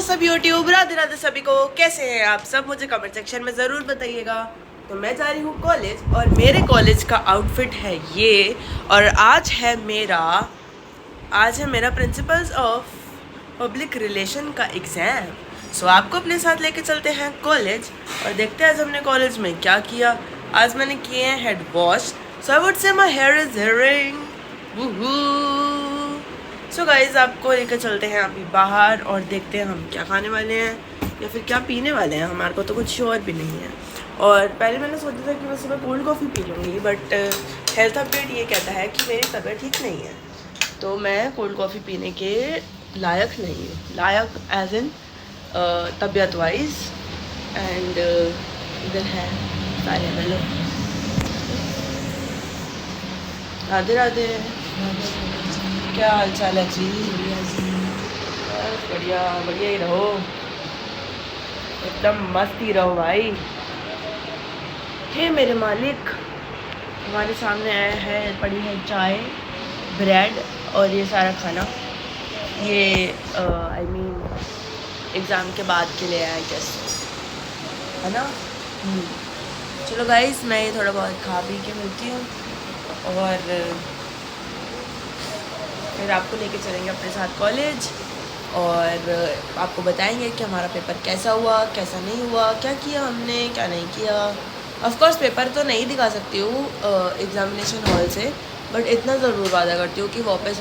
सब यूट्यूब, राधे राधे सभी को। कैसे हैं आप सब, मुझे कमेंट सेक्शन में ज़रूर बताइएगा। तो मैं जा रही हूँ कॉलेज और मेरे कॉलेज का आउटफिट है ये। और आज है मेरा प्रिंसिपल्स ऑफ पब्लिक रिलेशन का एग्ज़ाम। सो आपको अपने साथ लेके चलते हैं कॉलेज और देखते हैं आज हमने कॉलेज में क्या किया। आज मैंने किए हैं head wash, so I would say my here is hearing. So guys आपको लेकर चलते हैं अभी बाहर और देखते हैं हम क्या खाने वाले हैं या फिर क्या पीने वाले हैं। हमारे को तो कुछ श्योर भी नहीं है। और पहले मैंने सोचा था कि मैं सुबह कोल्ड कॉफ़ी पी लूँगी, बट हेल्थ अपडेट ये कहता है कि मेरी तबीयत ठीक नहीं है, तो मैं कोल्ड कॉफ़ी पीने के लायक नहीं हूँ। लायक एज इन तबीयत वाइज। एंड इधर है सारे हेलो, राधे राधे, क्या हाल चाल है जी? बस बढ़िया बढ़िया ही रहो, एकदम मस्त ही रहो भाई। हे मेरे मालिक, हमारे सामने आया है, पड़ी है चाय, ब्रेड और ये सारा खाना। ये आई मीन एग्ज़ाम के बाद के लिए आई गेस, है ना? चलो गाइस, मैं ये थोड़ा बहुत खा पी के मिलती हूँ और फिर आपको लेके चलेंगे अपने साथ कॉलेज और आपको बताएंगे कि हमारा पेपर कैसा हुआ, कैसा नहीं हुआ, क्या किया हमने, क्या नहीं किया। ऑफ कोर्स पेपर तो नहीं दिखा सकती हूँ एग्ज़ामिनेशन हॉल से, बट इतना ज़रूर वादा करती हूँ कि वापस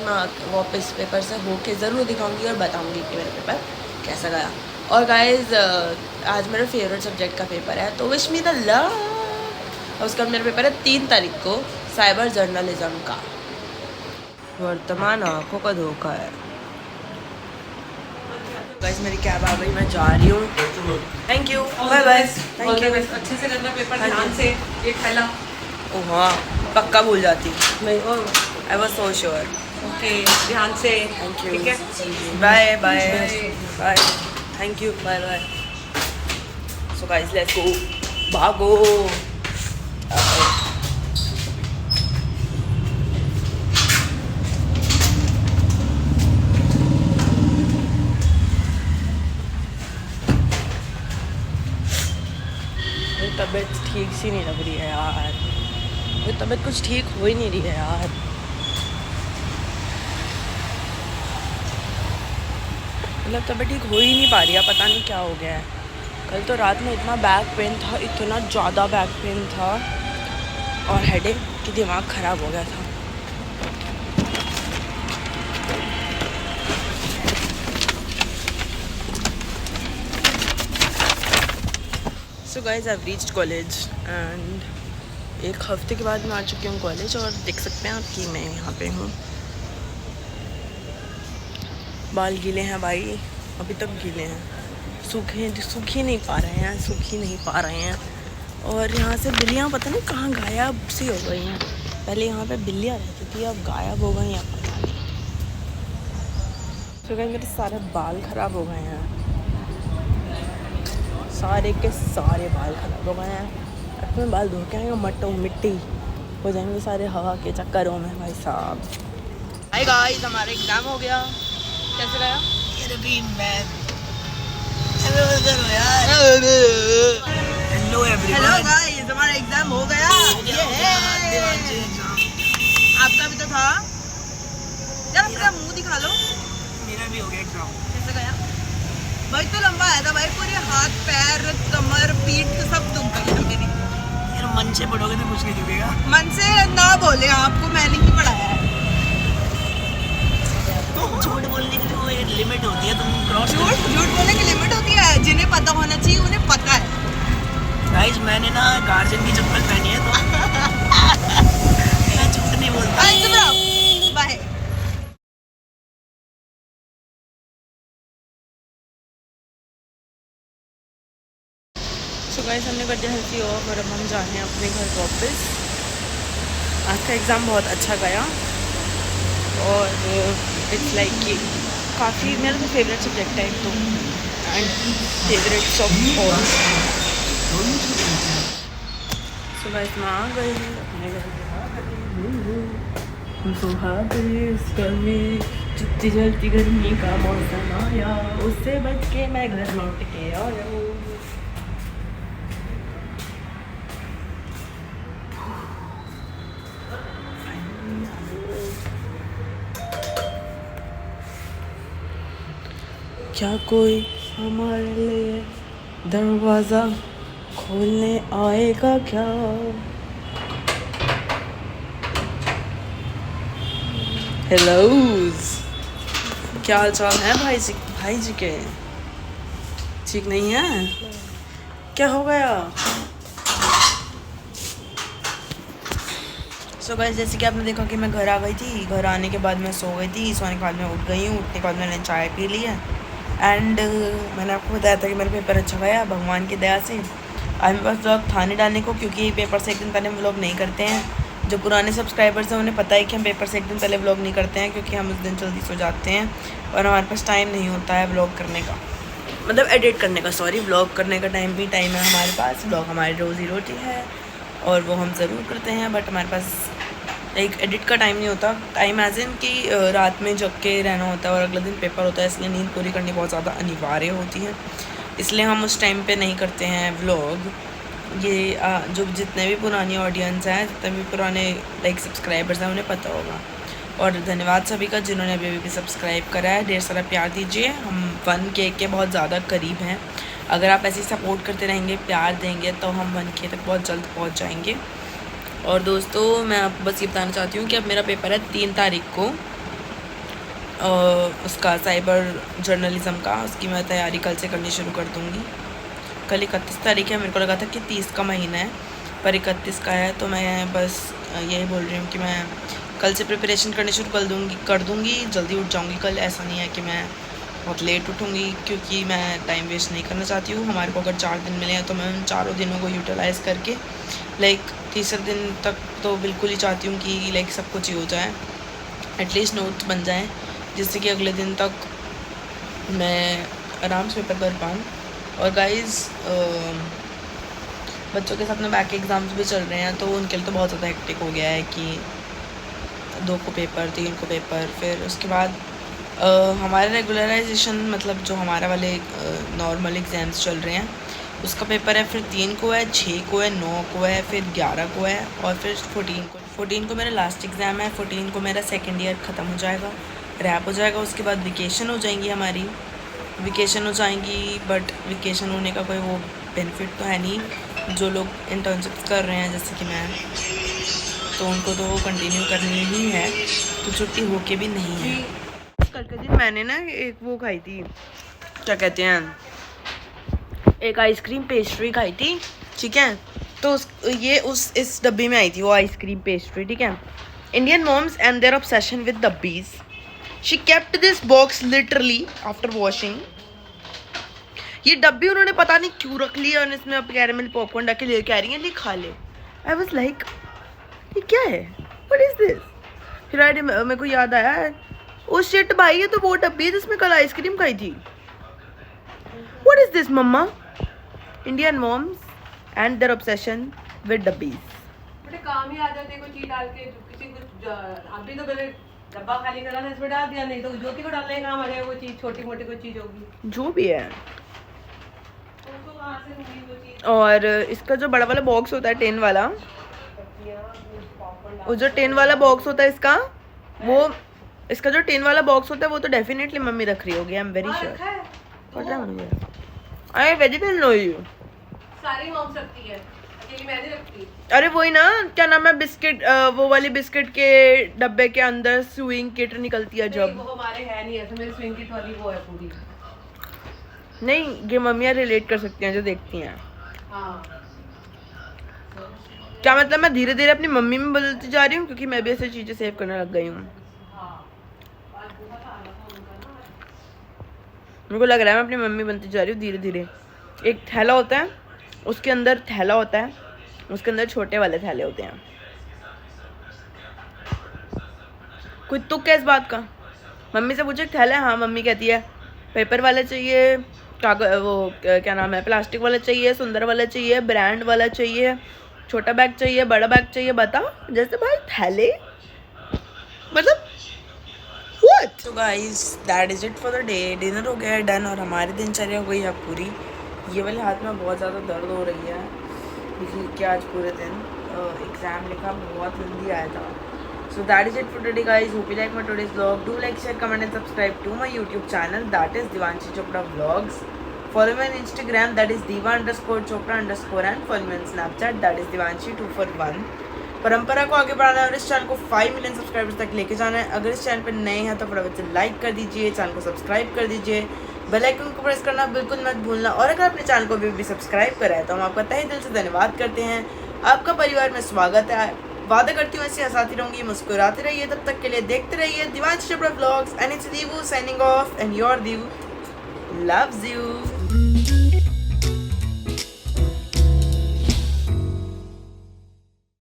पेपर से होके ज़रूर दिखाऊंगी और बताऊंगी कि मेरा पेपर कैसा गया। और गाइस आज मेरा फेवरेट सब्जेक्ट का पेपर है, तो विश मी द लक। उसका मेरा पेपर है 3 तारीख को, साइबर जर्नलिज्म का। वर्तमान आँखों का धोखा है। गाइस मेरी कैब आ गई, मैं जा रही हूँ। Thank you, bye bye. Thank you, अच्छे से करना पेपर, ध्यान से। ये थैला ओह हाँ, पक्का भूल जाती मैं। I was so sure. Okay, ध्यान से। थैंक यू, ठीक है, bye bye bye. Thank you, bye bye. So guys let's go, भागो। तबीयत ठीक सी नहीं लग रही है यार, मेरी तबीयत कुछ ठीक हो ही नहीं रही है यार। मतलब तबीयत ठीक हो ही नहीं पा रही है, पता नहीं क्या हो गया है। कल तो रात में इतना बैक पेन था, इतना ज़्यादा बैक पेन था और हेडेक कि दिमाग ख़राब हो गया था। So guys I reached college and 1 हफ्ते के बाद मैं आ चुकी हूँ कॉलेज और देख सकते हैं आप कि मैं यहाँ पे हूँ। बाल गीले हैं भाई, अभी तक गीले हैं, सूख ही नहीं पा रहे हैं। और यहाँ से बिल्लियाँ पता नहीं कहाँ गायब सी हो गई हैं। पहले यहाँ पे बिल्लियाँ रहती थी, अब गायब हो गई हैं, पता नहीं। तो गाइस मेरे सारे बाल ख़राब हो गए हैं, सारे के सारे बाल ख़राब हो गए हैं। अपने बाल धो के आएंगे, मिट्टी हो जाएंगे सारे हवा के चक्करों में भाई साहब। हाय गाइस, हमारा एग्ज़ाम हो गया, कैसे गया? हेलो गाइस, हमारा एग्ज़ाम हो गया। आपका भी तो था, जब अपना मुंह दिखा लो। मेरा भी हो गया एग्जाम। कैसे गया भाई? तो लंबा आया था भाई, पूरे हाथ पैर कमर पीठ सब दुख गई है मेरी। यार मन से पढ़ोगे तो कुछ नहीं दिखेगा। मन से ना बोले, आपको मैंने ही पढ़ाया है। तो झूठ बोलने की जो एक लिमिट होती है, तुम क्रॉस। झूठ बोलने की लिमिट होती है, जिन्हें पता होना चाहिए उन्हें पता है। गाइस मैंने ना गार्जियन की चप्पल पहनी है, तो मैं झूठ नहीं बोलता। बाय। सो गाइस हमने कर दिया हल्की ऑफ और अब हम जा रहे हैं अपने घर वापस। आज का एग्ज़ाम बहुत अच्छा गया और इट्स लाइक कि काफ़ी मेरा तो फेवरेट सब्जेक्ट है एक तो, and favourites of all. So guys मैं आ गई अपने घर। सुहाग गर्मी जितनी जल्दी गर्मी का मौसम आया उससे बच के मैं घर लौट के आया हूँ। क्या कोई हमारे लिए दरवाज़ा खोलने आएगा क्या? हेलो, क्या हाल चाल है भाई जी के? ठीक नहीं है? क्या हो गया? सो गाइस, जैसे कि आपने देखा कि मैं घर आ गई थी। घर आने के बाद मैं सो गई थी। सोने के बाद मैं उठ गई हूँ। उठने के बाद मैंने चाय पी ली है। एंड मैंने आपको बताया था कि मेरा पेपर अच्छा गया भगवान की दया से। आज मेरे पास व्लॉग था नहीं डालने को, क्योंकि पेपर से एक दिन पहले हम व्लॉग नहीं करते हैं। जो पुराने सब्सक्राइबर्स हैं उन्हें पता है कि हम पेपर से एक दिन पहले व्लॉग नहीं करते हैं, क्योंकि हम उस दिन जल्दी सो जाते हैं और हमारे पास टाइम नहीं होता है व्लॉग करने का, मतलब एडिट करने का। सॉरी, व्लॉग करने का टाइम है हमारे पास। व्लॉग हमारी रोज़ी रोटी है और वो हम ज़रूर करते हैं, बट हमारे पास एक एडिट का टाइम नहीं होता। टाइम एज इन कि रात में जग के रहना होता है और अगले दिन पेपर होता है, इसलिए नींद पूरी करनी बहुत ज़्यादा अनिवार्य होती है। इसलिए हम उस टाइम पे नहीं करते हैं व्लॉग। ये जो जितने भी पुरानी ऑडियंस हैं, जितने भी पुराने लाइक सब्सक्राइबर्स हैं, उन्हें पता होगा। और धन्यवाद सभी का जिन्होंने अभी भी सब्सक्राइब करा है। ढेर सारा प्यार दीजिए। हम 1K के बहुत ज़्यादा करीब हैं। अगर आप ऐसे सपोर्ट करते रहेंगे, प्यार देंगे, तो हम 1K तक बहुत जल्द पहुँच जाएंगे। और दोस्तों, मैं आपको बस ये बताना चाहती हूँ कि अब मेरा पेपर है 3 तारीख को, उसका साइबर जर्नलिज़म का। उसकी मैं तैयारी कल से करनी शुरू कर दूँगी। कल 31 तारीख है। मेरे को लगा था कि 30 का महीना है, पर 31 का है। तो मैं बस यही बोल रही हूँ कि मैं कल से प्रिपरेशन करनी शुरू कर दूँगी। जल्दी उठ जाऊँगी कल। ऐसा नहीं है कि मैं बहुत लेट उठूँगी, क्योंकि मैं टाइम वेस्ट नहीं करना चाहती हूँ। हमारे को अगर 4 दिन मिले हैं तो मैं उन 4 दिनों को यूटिलाइज़ करके लाइक तीसरे दिन तक तो बिल्कुल ही चाहती हूँ कि लाइक सब कुछ ही हो जाए, एटलीस्ट नोट्स बन जाएँ, जिससे कि अगले दिन तक मैं आराम से पेपर कर पाऊँ। और गाइज़, बच्चों के साथ में बैक एग्ज़ाम्स भी चल रहे हैं, तो उनके लिए तो बहुत ज़्यादा हेक्टिक हो गया है कि 2 को पेपर, 3 को पेपर, फिर उसके बाद हमारे रेगुलराइजेशन, मतलब जो हमारा वाले नॉर्मल एग्ज़ाम्स चल रहे हैं, उसका पेपर है फिर 3 को है, 6 को है, 9 को है, फिर 11 को है और फिर 14 को मेरा लास्ट एग्ज़ाम है। 14 को मेरा सेकेंड ईयर ख़त्म हो जाएगा, रैप हो जाएगा। उसके बाद वेकेशन हो जाएंगी हमारी, बट वेकेशन होने का कोई वो बेनिफिट तो है नहीं। जो लोग इंटर्नशिप्स कर रहे हैं जैसे कि मैं, तो उनको तो वो कंटिन्यू करनी ही है, तो छुट्टी हो के भी नहीं है। कल के दिन मैंने ना एक वो खाई थी, क्या कहते हैं, एक आइसक्रीम पेस्ट्री खाई थी, ठीक है। तो इस डब्बी में आई थी वो आइसक्रीम पेस्ट्री, ठीक है। Indian moms and their obsession with dabbis. She kept this box literally after washing. ये डब्बी उन्होंने पता नहीं क्यों रख ली, और इसमें अब कैरेमल पॉपकॉर्न डाल के लेके आ रही है, खा ले। आई वॉज लाइक, ये क्या है, व्हाट इज दिस। फिर मेरे को याद आया, ओ शिट भाई, ये तो वो डब्बी है जिसमें कल आइसक्रीम खाई थी। What is this mamma. Indian moms and their obsession with dabbis. बेटे काम ही आ जाते कोई चीज डाल के, किसी को अभी तो पहले डब्बा खाली करा था, इसमें डाल दिया, नहीं तो ज्योति को डालने का काम आ जाएगा, कोई चीज छोटी मोटी कोई चीज होगी, जो भी है। उसको कहां से होगी वो चीज। और इसका जो बड़ा वाला बॉक्स होता है, टेन वाला, वो जो टेन वाला बॉक्स होता है इसका जो टेन वाला बॉक्स होता है, वो तो डेफिनेटली मम्मी रख रही होगी, आई एम वेरी श्योर। पता है मुझे, आई वेजिटेबल नो यू। सारी मॉम्स रखती है, अकेली मैं नहीं रखती। अरे वही ना, क्या नाम है, बिस्किट, वो वाली बिस्किट के डब्बे के अंदर स्विंग किट निकलती है जब। वो हमारे है नहीं ऐसे, मेरी स्विंग किट वाली वो है पूरी। नहीं, ये मम्मियाँ रिलेट कर सकती हैं जो देखती हैं। हाँ, क्या मतलब मैं धीरे धीरे अपनी मम्मी में बदलती जा रही हूँ, क्योंकि मैं भी ऐसी चीजें सेव करने लग गई हूँ। मेरे को लग रहा है मैं अपनी मम्मी बनती जा रही हूँ धीरे धीरे। एक थैला होता है, उसके अंदर थैला होता है, उसके अंदर छोटे वाले थैले होते हैं। कोई तुक है इस बात का। मम्मी से पूछे थैला, हाँ मम्मी कहती है पेपर वाला चाहिए, कागज, वो क्या नाम है, प्लास्टिक वाला चाहिए, सुंदर वाला चाहिए, ब्रांड वाला चाहिए, छोटा बैग चाहिए, बड़ा बैग चाहिए, बता। जैसे भाई थैले, मतलब व्हाट? तो guys that is it for the day. Dinner हो गया है डन और हमारी दिनचर्या हो गई है पूरी। ये वाले हाथ में बहुत ज़्यादा दर्द हो रही है क्योंकि आज पूरे दिन एग्ज़ाम लिखा, बहुत जल्दी आया था। So that is it for today guys. Hope you like my today's vlog. Do like, share, comment and subscribe to my YouTube channel that is Divanshi Chopra vlogs. Follow me on Instagram that is diva_chopra_ and follow me on Snapchat that is divanshi241। परंपरा को आगे बढ़ाना है और इस channel को 5 million subscribers तक लेके जाना है। अगर इस चैनल पर नए हैं तो फटाफट से लाइक कर दीजिए, चैनल को सब्सक्राइब कर दीजिए, बेल आइकन को प्रेस करना बिल्कुल मत भूलना। और अगर आपने चैनल को भी सब्सक्राइब करा है तो हम आपका तहे दिल से धन्यवाद करते हैं। आपका परिवार में स्वागत है। वादा करती हूँ ऐसे हंसाती रहूँगी, मुस्कुराते रहिए। तब तक के लिए देखते रहिए Divanshi Chopra vlogs and it's Divu signing off and your Divu loves you।